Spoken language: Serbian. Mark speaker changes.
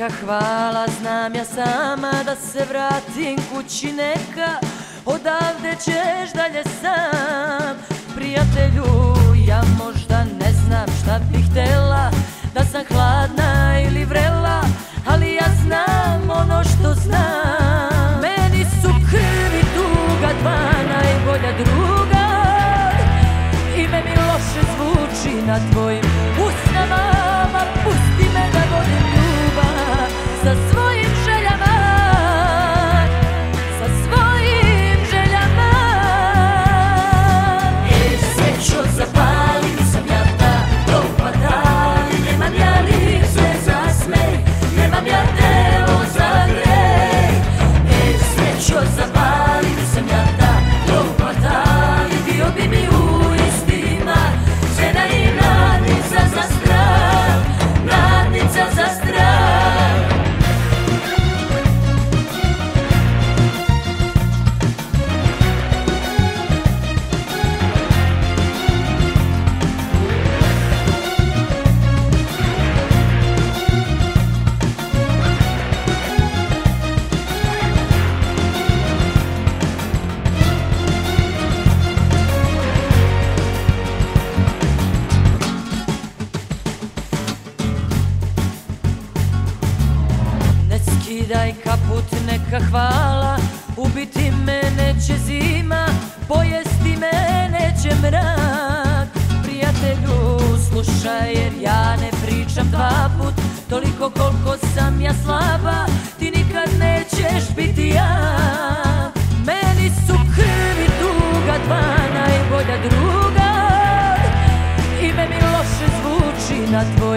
Speaker 1: neka hvala, znam ja sama da se vratim kući neka, odavde ćeš dalje sam. Prijatelju, ja možda ne znam šta bih htela, da sam hladna ili vrela, ali ja znam ono što znam. Meni su krv i tuga dva najbolja druga, ime mi loše zvuči na tvojim usnama, ma pusti me da vodim ljubav sa svojim željama, sa svojim željama. Ej, svećo zapali, nisam ja ta dopada, nemam ja lice za smeh, nemam ja telo za greh. Ej, svećo zapali, nisam ja ta dopada, i bio bi mi u istima žena i nadnica za strah, nadnica za strah. Skidaj kaput, neka hvala, ubiti me neće zima, pojesti me neće mrak. Prijatelju, slušaj jer ja ne pričam dva put, toliko koliko sam ja slaba, ti nikad nećeš biti ja. Meni su krv i tuga dva najbolja druga, ime mi loše zvuči na tvoj